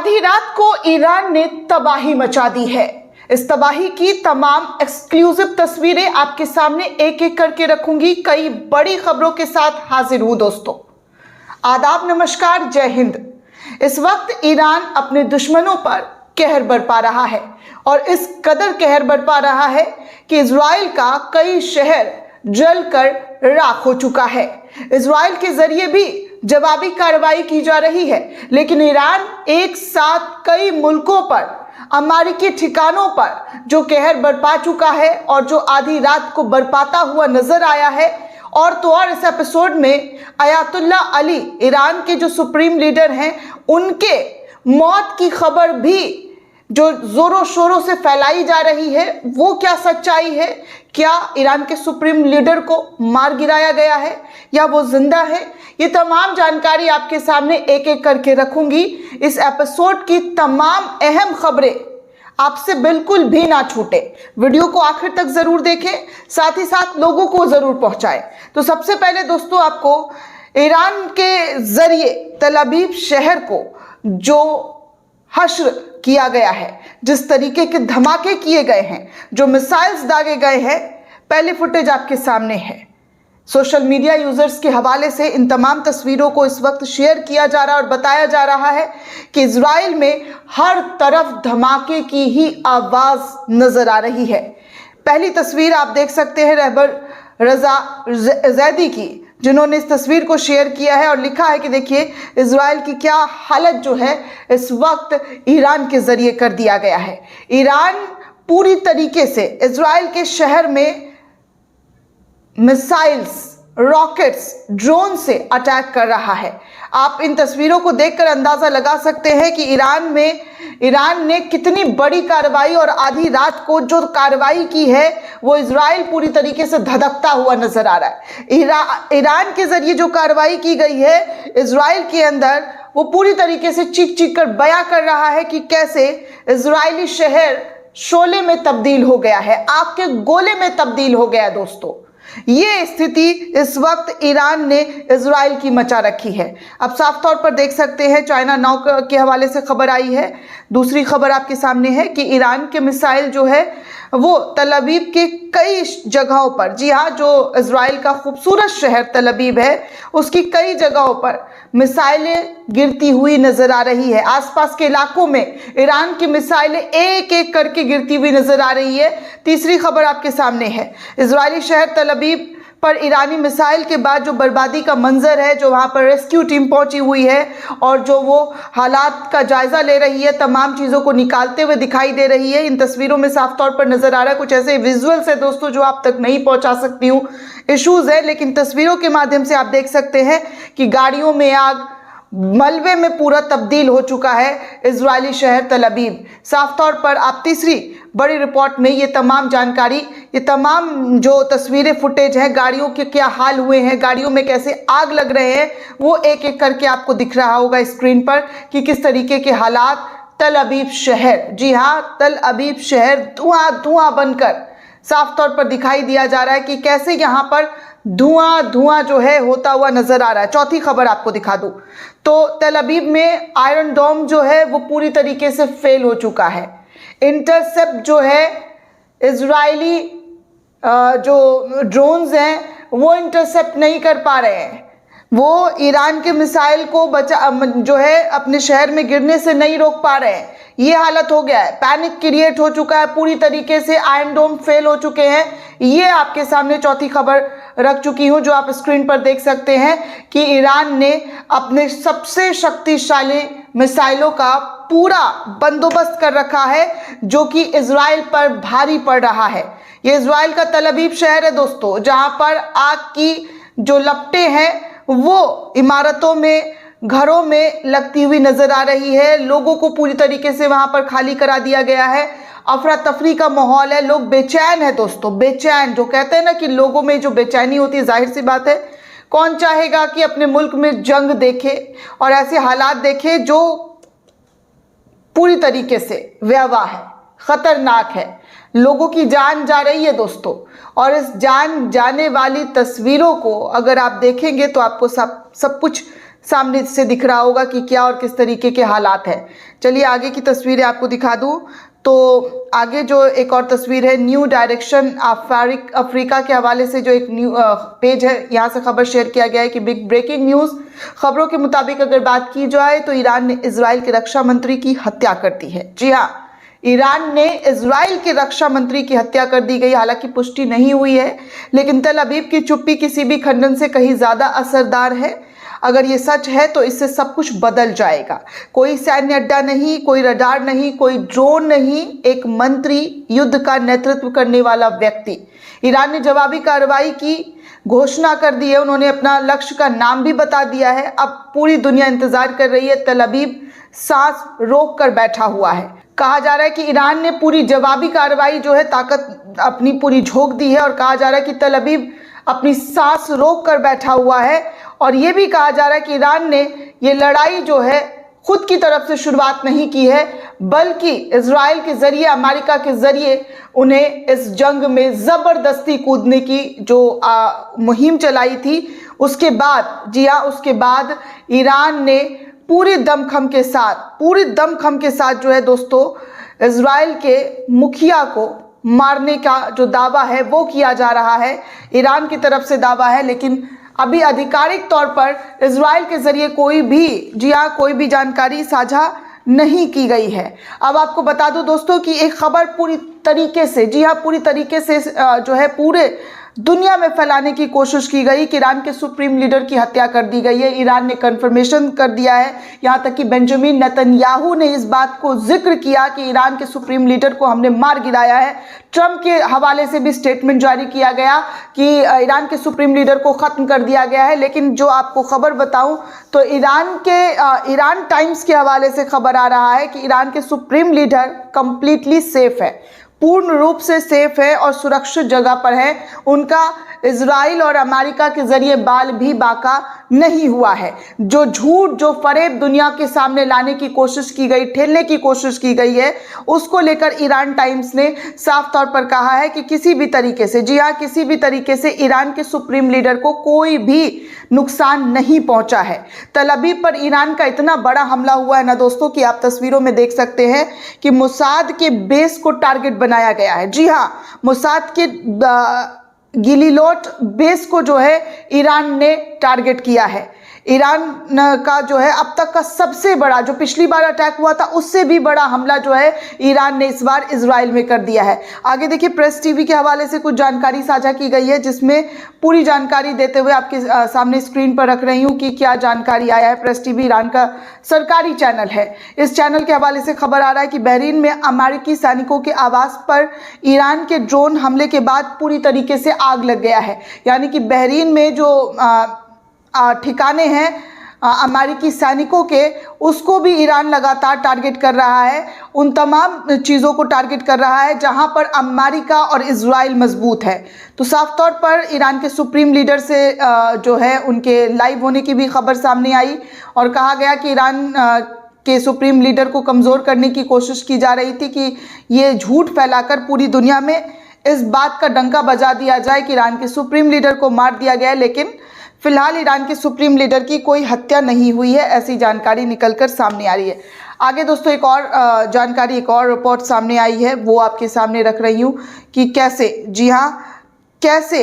आधी रात को ईरान ने तबाही मचा दी है। इस तबाही की तमाम एक्सक्लूसिव तस्वीरें आपके सामने एक एक करके रखूंगी। कई बड़ी खबरों के साथ हाजिर हूं दोस्तों। आदाब, नमस्कार, जय हिंद। इस वक्त ईरान अपने दुश्मनों पर कहर बरपा रहा है और इस कदर कहर बरपा रहा है कि इजराइल का कई शहर जलकर राख हो चुका है। इजराइल के जरिए भी जवाबी कार्रवाई की जा रही है, लेकिन ईरान एक साथ कई मुल्कों पर, अमेरिकी ठिकानों पर जो कहर बरपा चुका है और जो आधी रात को बरपाता हुआ नजर आया है। और तो और इस एपिसोड में अयातुल्ला अली, ईरान के जो सुप्रीम लीडर हैं, उनके मौत की खबर भी जो जोरों शोरों से फैलाई जा रही है, वो क्या सच्चाई है? क्या ईरान के सुप्रीम लीडर को मार गिराया गया है या वो जिंदा है? ये तमाम जानकारी आपके सामने एक एक करके रखूंगी। इस एपिसोड की तमाम अहम खबरें आपसे बिल्कुल भी ना छूटे। वीडियो को आखिर तक जरूर देखें, साथ ही साथ लोगों को जरूर पहुंचाएं। तो सबसे पहले दोस्तों, आपको ईरान के जरिए तल अबीब शहर को जो हश्र किया गया है, जिस तरीके के धमाके किए गए हैं, जो मिसाइल्स दागे गए हैं, पहली फुटेज आपके सामने है। सोशल मीडिया यूजर्स के हवाले से इन तमाम तस्वीरों को इस वक्त शेयर किया जा रहा है और बताया जा रहा है कि इजराइल में हर तरफ धमाके की ही आवाज नजर आ रही है। पहली तस्वीर आप देख सकते हैं रहबर रजा जैदी की, जिन्होंने इस तस्वीर को शेयर किया है और लिखा है कि देखिए इजराइल की क्या हालत जो है इस वक्त ईरान के जरिए कर दिया गया है। ईरान पूरी तरीके से इजराइल के शहर में मिसाइल्स, रॉकेट्स, ड्रोन से अटैक कर रहा है। आप इन तस्वीरों को देखकर अंदाजा लगा सकते हैं कि ईरान ने कितनी बड़ी कार्रवाई और आधी रात को जो कार्रवाई की है, वो इजराइल पूरी तरीके से धधकता हुआ नजर आ रहा है। ईरान के जरिए जो कार्रवाई की गई है इजराइल के अंदर, वो पूरी तरीके से चीख चीख कर बयां कर रहा है कि कैसे इजरायली शहर शोले में तब्दील हो गया है, आग के गोले में तब्दील हो गया है। दोस्तों, ये स्थिति इस वक्त ईरान ने इजराइल की मचा रखी है। अब साफ तौर पर देख सकते हैं, चाइना नाउ के हवाले से खबर आई है। दूसरी खबर आपके सामने है कि ईरान के मिसाइल जो है वो तल अबीब के कई जगहों पर, जी हाँ, जो इजराइल का खूबसूरत शहर तल अबीब है, उसकी कई जगहों पर मिसाइलें गिरती हुई नजर आ रही है। आसपास के इलाकों में ईरान की मिसाइलें एक एक करके गिरती हुई नजर आ रही है। तीसरी खबर आपके सामने है, इजरायली शहर तल अबीब पर ईरानी मिसाइल के बाद जो बर्बादी का मंजर है, जो वहाँ पर रेस्क्यू टीम पहुंची हुई है और जो वो हालात का जायजा ले रही है, तमाम चीज़ों को निकालते हुए दिखाई दे रही है। इन तस्वीरों में साफ तौर पर नजर आ रहा है, कुछ ऐसे विजुअल्स है दोस्तों जो आप तक नहीं पहुंचा सकती हूँ, इश्यूज है, लेकिन तस्वीरों के माध्यम से आप देख सकते हैं कि गाड़ियों में आग, मलबे में पूरा तब्दील हो चुका है इजरायली शहर तल अबीब। साफ तौर पर आप तीसरी बड़ी रिपोर्ट में ये तमाम जानकारी, ये तमाम जो तस्वीरें, फुटेज हैं, गाड़ियों के क्या हाल हुए हैं, गाड़ियों में कैसे आग लग रहे हैं, वो एक एक करके आपको दिख रहा होगा स्क्रीन पर कि किस तरीके के हालात तल अबीब शहर, जी हाँ, तल अबीब शहर धुआं धुआं बनकर साफ तौर पर दिखाई दिया जा रहा है कि कैसे यहाँ पर धुआं धुआं जो है होता हुआ नजर आ रहा है। चौथी खबर आपको दिखा दूं तो तल अबीब में आयरन डोम जो है वो पूरी तरीके से फेल हो चुका है। इंटरसेप्ट जो है, इजरायली जो ड्रोन्स हैं वो इंटरसेप्ट नहीं कर पा रहे हैं, वो ईरान के मिसाइल को जो है अपने शहर में गिरने से नहीं रोक पा रहे हैं। ये हालत हो गया है, पैनिक क्रिएट हो चुका है, पूरी तरीके से आयरन डोम फेल हो चुके हैं। ये आपके सामने चौथी खबर रख चुकी हूं, जो आप स्क्रीन पर देख सकते हैं कि ईरान ने अपने सबसे शक्तिशाली मिसाइलों का पूरा बंदोबस्त कर रखा है, जो कि इजराइल पर भारी पड़ रहा है। ये इजराइल का तल अबीब शहर है दोस्तों, जहां पर आग की जो लपटें हैं वो इमारतों में, घरों में लगती हुई नजर आ रही है। लोगों को पूरी तरीके से वहां पर खाली करा दिया गया है। अफरा तफरी का माहौल है, लोग बेचैन है दोस्तों, बेचैन। जो कहते हैं ना कि लोगों में जो बेचैनी होती है, जाहिर सी बात है, कौन चाहेगा कि अपने मुल्क में जंग देखे और ऐसे हालात देखे जो पूरी तरीके से भयावह है, खतरनाक है। लोगों की जान जा रही है दोस्तों, और इस जान जाने वाली तस्वीरों को अगर आप देखेंगे तो आपको सब कुछ सामने से दिख रहा होगा कि क्या और किस तरीके के हालात हैं। चलिए आगे की तस्वीरें आपको दिखा दूं। तो आगे जो एक और तस्वीर है, न्यू डायरेक्शन अफ्रीका के हवाले से जो एक न्यू पेज है, यहाँ से खबर शेयर किया गया है कि बिग ब्रेकिंग न्यूज़। खबरों के मुताबिक अगर बात की जाए तो ईरान ने इजराइल के रक्षा मंत्री की हत्या कर दी है। जी हाँ, ईरान ने इजराइल के रक्षा मंत्री की हत्या कर दी गई। हालांकि पुष्टि नहीं हुई है, लेकिन तल अवीव की चुप्पी किसी भी खंडन से कहीं ज्यादा असरदार है। अगर ये सच है तो इससे सब कुछ बदल जाएगा। कोई सैन्य अड्डा नहीं, कोई रडार नहीं, कोई ड्रोन नहीं, एक मंत्री, युद्ध का नेतृत्व करने वाला व्यक्ति। ईरान ने जवाबी कार्रवाई की घोषणा कर दी है। उन्होंने अपना लक्ष्य का नाम भी बता दिया है। अब पूरी दुनिया इंतजार कर रही है। तल अवीव सांस रोक कर बैठा हुआ है। कहा जा रहा है कि ईरान ने पूरी जवाबी कार्रवाई जो है ताकत अपनी पूरी झोंक दी है, और कहा जा रहा है कि तल अवीव अपनी सांस रोक कर बैठा हुआ है। और ये भी कहा जा रहा है कि ईरान ने ये लड़ाई जो है खुद की तरफ से शुरुआत नहीं की है, बल्कि इजराइल के जरिए, अमेरिका के जरिए उन्हें इस जंग में जबरदस्ती कूदने की जो मुहिम चलाई थी, उसके बाद, जी हाँ, उसके बाद ईरान ने पूरे दमखम के साथ जो है दोस्तों, इजराइल के मुखिया को मारने का जो दावा है वो किया जा रहा है। ईरान की तरफ से दावा है, लेकिन अभी आधिकारिक तौर पर इजराइल के जरिए कोई भी जानकारी साझा नहीं की गई है। अब आपको बता दूं दोस्तों कि एक खबर पूरी तरीके से जो है पूरे दुनिया में फैलाने की कोशिश की गई कि ईरान के सुप्रीम लीडर की हत्या कर दी गई है। ईरान ने कन्फर्मेशन कर दिया है, यहाँ तक कि बेंजामिन नेतन्याहू ने इस बात को जिक्र किया कि ईरान के सुप्रीम लीडर को हमने मार गिराया है। ट्रंप के हवाले से भी स्टेटमेंट जारी किया गया कि ईरान के सुप्रीम लीडर को ख़त्म कर दिया गया है। लेकिन जो आपको खबर बताऊं तो ईरान टाइम्स के हवाले से खबर आ रहा है कि ईरान के सुप्रीम लीडर कंप्लीटली सेफ है, पूर्ण रूप से सेफ है और सुरक्षित जगह पर है। उनका इजराइल और अमेरिका के जरिए बाल भी बाका नहीं हुआ है। जो झूठ, जो फरेब दुनिया के सामने लाने की कोशिश की गई, ठेलने की कोशिश की गई है, उसको लेकर ईरान टाइम्स ने साफ तौर पर कहा है कि किसी भी तरीके से, जी हाँ, किसी भी तरीके से ईरान के सुप्रीम लीडर को कोई भी नुकसान नहीं पहुंचा है। तल अवीव पर ईरान का इतना बड़ा हमला हुआ है ना दोस्तों कि आप तस्वीरों में देख सकते हैं कि मोसाद के बेस को टारगेट बनाया गया है। जी हाँ, मोसाद के गिलिलोट बेस को जो है ईरान ने टारगेट किया है। ईरान का जो है अब तक का सबसे बड़ा, जो पिछली बार अटैक हुआ था उससे भी बड़ा हमला जो है ईरान ने इस बार इजराइल में कर दिया है। आगे देखिए, प्रेस टीवी के हवाले से कुछ जानकारी साझा की गई है, जिसमें पूरी जानकारी देते हुए आपके सामने स्क्रीन पर रख रही हूँ कि क्या जानकारी आया है। प्रेस टीवी ईरान का सरकारी चैनल है। इस चैनल के हवाले से खबर आ रहा है कि बहरीन में अमेरिकी सैनिकों के आवास पर ईरान के ड्रोन हमले के बाद पूरी तरीके से आग लग गया है। यानी कि बहरीन में जो ठिकाने हैं अमेरिकी सैनिकों के, उसको भी ईरान लगातार टारगेट कर रहा है। उन तमाम चीज़ों को टारगेट कर रहा है जहां पर अमेरिका और इजराइल मजबूत है। तो साफ तौर पर ईरान के सुप्रीम लीडर से जो है उनके लाइव होने की भी खबर सामने आई, और कहा गया कि ईरान के सुप्रीम लीडर को कमज़ोर करने की कोशिश की जा रही थी कि ये झूठ फैलाकर पूरी दुनिया में इस बात का डंका बजा दिया जाए कि ईरान के सुप्रीम लीडर को मार दिया गया है। लेकिन फिलहाल ईरान के सुप्रीम लीडर की कोई हत्या नहीं हुई है, ऐसी जानकारी निकलकर सामने आ रही है। आगे दोस्तों एक और जानकारी, एक और रिपोर्ट सामने आई है, वो आपके सामने रख रही हूँ कि कैसे, जी हाँ, कैसे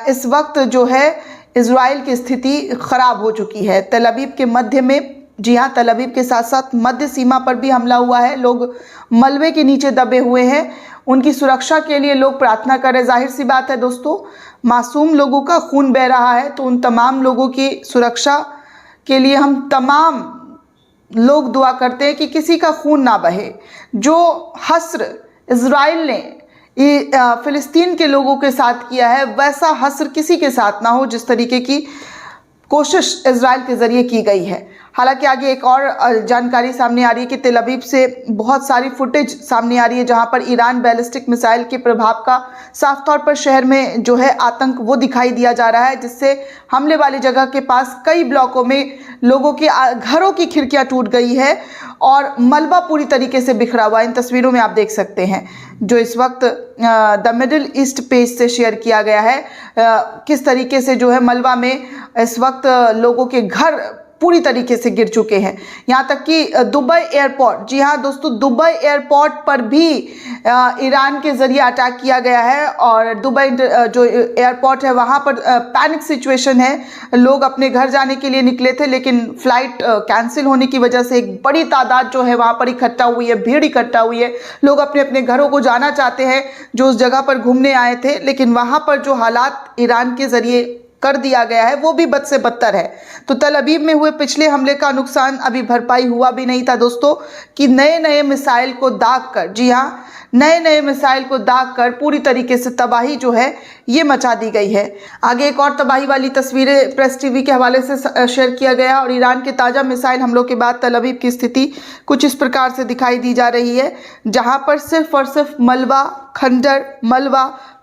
इस वक्त जो है इजराइल की स्थिति खराब हो चुकी है। तल अवीव के मध्य में, जी हाँ, तल अवीव के साथ साथ मध्य सीमा पर भी हमला हुआ है। लोग मलबे के नीचे दबे हुए हैं, उनकी सुरक्षा के लिए लोग प्रार्थना करें। जाहिर सी बात है दोस्तों, मासूम लोगों का खून बह रहा है, तो उन तमाम लोगों की सुरक्षा के लिए हम तमाम लोग दुआ करते हैं कि किसी का खून ना बहे। जो हस्र इजराइल ने फिलिस्तीन के लोगों के साथ किया है, वैसा हस्र किसी के साथ ना हो जिस तरीके की कोशिश इजराइल के ज़रिए की गई है। हालांकि आगे एक और जानकारी सामने आ रही है कि तल अवीव से बहुत सारी फुटेज सामने आ रही है जहां पर ईरान बैलिस्टिक मिसाइल के प्रभाव का साफ तौर पर शहर में जो है आतंक वो दिखाई दिया जा रहा है, जिससे हमले वाली जगह के पास कई ब्लॉकों में लोगों के घरों की खिड़कियां टूट गई है और मलबा पूरी तरीके से बिखरा हुआ है। इन तस्वीरों में आप देख सकते हैं जो इस वक्त द मिडिल ईस्ट पेज से शेयर किया गया है, किस तरीके से जो है मलबा में इस वक्त लोगों के घर पूरी तरीके से गिर चुके हैं। यहाँ तक कि दुबई एयरपोर्ट, जी हाँ दोस्तों, दुबई एयरपोर्ट पर भी ईरान के ज़रिए अटैक किया गया है और दुबई जो एयरपोर्ट है वहाँ पर पैनिक सिचुएशन है। लोग अपने घर जाने के लिए निकले थे, लेकिन फ़्लाइट कैंसिल होने की वजह से एक बड़ी तादाद जो है वहाँ पर इकट्ठा हुई है, भीड़ इकट्ठा हुई है। लोग अपने अपने घरों को जाना चाहते हैं जो उस जगह पर घूमने आए थे, लेकिन वहाँ पर जो हालात ईरान के ज़रिए कर दिया गया है वो भी बद से बदतर है। तो तल अवीव में हुए पिछले हमले का नुकसान अभी भरपाई हुआ भी नहीं था दोस्तों, कि नए नए मिसाइल को दाग कर, जी हाँ, नए नए मिसाइल को दाग कर पूरी तरीके से तबाही जो है ये मचा दी गई है। आगे एक और तबाही वाली तस्वीरें प्रेस टीवी के हवाले से शेयर किया गया और ईरान के ताज़ा मिसाइल हमलों के बाद तल अवीव की स्थिति कुछ इस प्रकार से दिखाई दी जा रही है, जहां पर सिर्फ और सिर्फ मलबा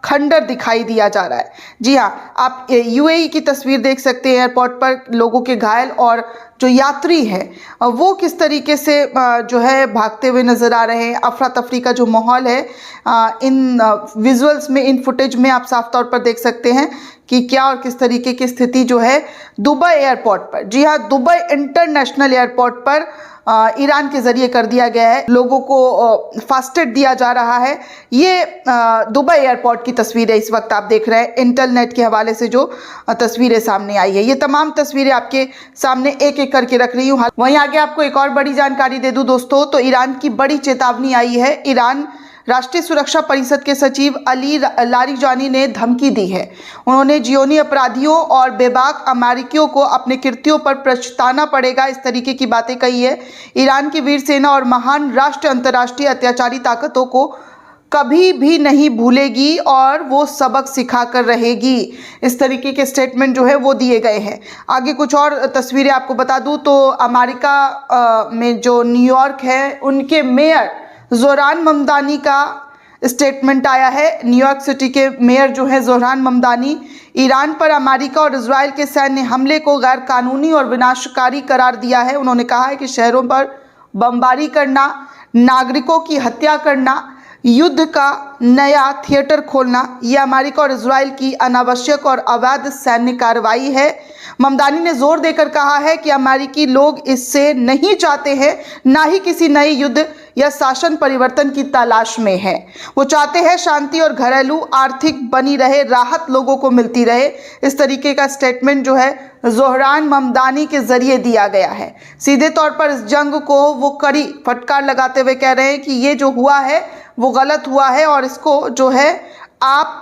खंडर दिखाई दिया जा रहा है। जी हाँ, आप यूएई की तस्वीर देख सकते हैं। एयरपोर्ट पर लोगों के घायल और जो यात्री हैं वो किस तरीके से जो है भागते हुए नज़र आ रहे हैं। अफरा तफरी का जो माहौल है इन विजुअल्स में, इन फुटेज में आप साफ तौर पर देख सकते हैं कि क्या और किस तरीके की स्थिति जो है दुबई एयरपोर्ट पर, जी हाँ, दुबई इंटरनेशनल एयरपोर्ट पर ईरान के ज़रिए कर दिया गया है। लोगों को फास्टेड दिया जा रहा है। ये दुबई एयरपोर्ट की तस्वीर है, इस वक्त आप देख रहे हैं। इंटरनेट के हवाले से जो तस्वीरें सामने आई है, ये तमाम तस्वीरें आपके सामने एक एक करके रख रही हूँ। वहीं आगे आपको एक और बड़ी जानकारी दे दूँ दोस्तों, तो ईरान की बड़ी चेतावनी आई है। ईरान राष्ट्रीय सुरक्षा परिषद के सचिव अली लारिजानी ने धमकी दी है। उन्होंने जियोनी अपराधियों और बेबाक अमेरिकियों को अपने कृत्यों पर पछताना पड़ेगा, इस तरीके की बातें कही है। ईरान की वीर सेना और महान राष्ट्र अंतर्राष्ट्रीय अत्याचारी ताकतों को कभी भी नहीं भूलेगी और वो सबक सिखा कर रहेगी, इस तरीके के स्टेटमेंट जो है वो दिए गए हैं। आगे कुछ और तस्वीरें आपको बता दूं तो अमेरिका में जो न्यूयॉर्क है उनके मेयर ज़ोहरान ममदानी का स्टेटमेंट आया है। न्यूयॉर्क सिटी के मेयर जो है ज़ोहरान ममदानी, ईरान पर अमेरिका और इजराइल के सैन्य हमले को गैर कानूनी और विनाशकारी करार दिया है। उन्होंने कहा है कि शहरों पर बमबारी करना, नागरिकों की हत्या करना, युद्ध का नया थिएटर खोलना, यह अमेरिका और इजराइल की अनावश्यक और अवैध सैन्य कार्रवाई है। ममदानी ने जोर देकर कहा है कि अमेरिकी लोग इससे नहीं चाहते हैं, ना ही किसी नए युद्ध या शासन परिवर्तन की तलाश में है। वो चाहते हैं शांति और घरेलू आर्थिक बनी रहे, राहत लोगों को मिलती रहे। इस तरीके का स्टेटमेंट जो है ज़ोहरान ममदानी के जरिए दिया गया है। सीधे तौर पर इस जंग को वो कड़ी फटकार लगाते हुए कह रहे हैं कि ये जो हुआ है वो गलत हुआ है और इसको जो है आप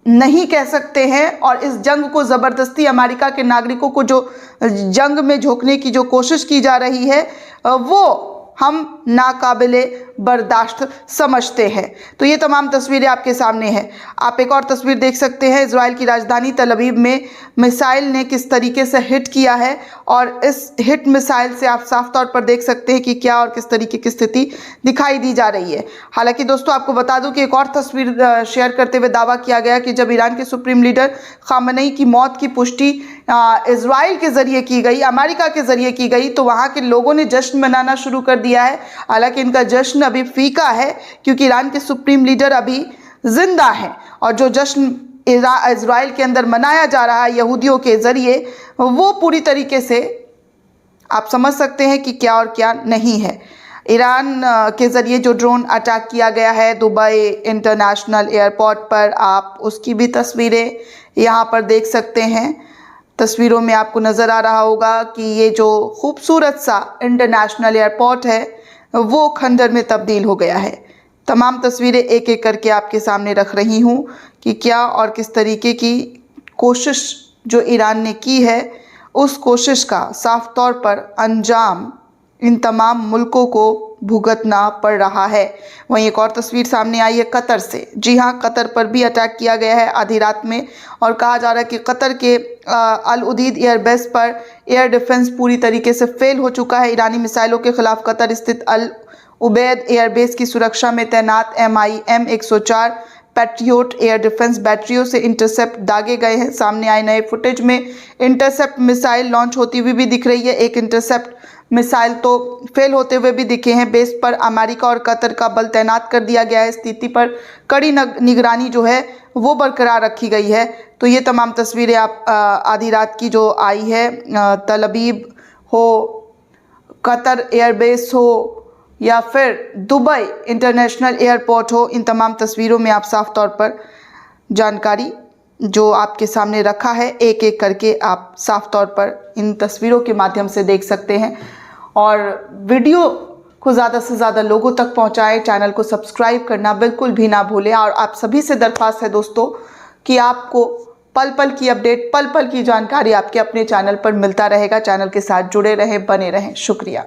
नहीं कह सकते हैं। और इस जंग को ज़बरदस्ती अमेरिका के नागरिकों को जो जंग में झोंकने की जो कोशिश की जा रही है वो हम नाकाबिले बर्दाश्त समझते हैं। तो ये तमाम तस्वीरें आपके सामने हैं। आप एक और तस्वीर देख सकते हैं, इजराइल की राजधानी तल अवीव में मिसाइल ने किस तरीके से हिट किया है और इस हिट मिसाइल से आप साफ तौर पर देख सकते हैं कि क्या और किस तरीके की स्थिति दिखाई दी जा रही है। हालांकि दोस्तों आपको बता दूं कि एक और तस्वीर शेयर करते हुए दावा किया गया कि जब ईरान के सुप्रीम लीडर खामेनेई की मौत की पुष्टि इजराइल के ज़रिए की गई, अमेरिका के ज़रिए की गई, तो वहाँ के लोगों ने जश्न मनाना शुरू कर दिया है। हालांकि इनका जश्न अभी फीका है क्योंकि ईरान के सुप्रीम लीडर अभी जिंदा हैं और जो जश्न इजराइल के अंदर मनाया जा रहा है यहूदियों के ज़रिए, वो पूरी तरीके से आप समझ सकते हैं कि क्या और क्या नहीं है। ईरान के ज़रिए जो ड्रोन अटैक किया गया है दुबई इंटरनेशनल एयरपोर्ट पर, आप उसकी भी तस्वीरें यहाँ पर देख सकते हैं। तस्वीरों में आपको नज़र आ रहा होगा कि ये जो खूबसूरत सा इंटरनेशनल एयरपोर्ट है वो खंडर में तब्दील हो गया है। तमाम तस्वीरें एक एक करके आपके सामने रख रही हूँ कि क्या और किस तरीके की कोशिश जो ईरान ने की है, उस कोशिश का साफ तौर पर अंजाम इन तमाम मुल्कों को भुगतना पड़ रहा है। वहीं एक और तस्वीर सामने आई है कतर से। जी हाँ, कतर पर भी अटैक किया गया है आधी रात में और कहा जा रहा है कि कतर के अल उदीद एयरबेस पर एयर डिफेंस पूरी तरीके से फेल हो चुका है। ईरानी मिसाइलों के खिलाफ कतर स्थित अल उबैद एयरबेस की सुरक्षा में तैनात MIM 104 पैट्रियोट एयर डिफेंस बैटरियों से इंटरसेप्ट दागे गए हैं। सामने आए नए फुटेज में इंटरसेप्ट मिसाइल लॉन्च होती हुई भी दिख रही है। एक इंटरसेप्ट मिसाइल तो फेल होते हुए भी दिखे हैं। बेस पर अमेरिका और कतर का बल तैनात कर दिया गया है। स्थिति पर कड़ी निगरानी जो है वो बरकरार रखी गई है। तो ये तमाम तस्वीरें आप आधी रात की जो आई है तल अवीव हो, कतर एयरबेस हो या फिर दुबई इंटरनेशनल एयरपोर्ट हो, इन तमाम तस्वीरों में आप साफ तौर पर जानकारी जो आपके सामने रखा है एक एक करके आप साफ तौर पर इन तस्वीरों के माध्यम से देख सकते हैं। और वीडियो को ज़्यादा से ज़्यादा लोगों तक पहुंचाएं, चैनल को सब्सक्राइब करना बिल्कुल भी ना भूलें। और आप सभी से दरख्वास्त है दोस्तों कि आपको पल पल की अपडेट, पल पल की जानकारी आपके अपने चैनल पर मिलता रहेगा। चैनल के साथ जुड़े रहें, बने रहें। शुक्रिया।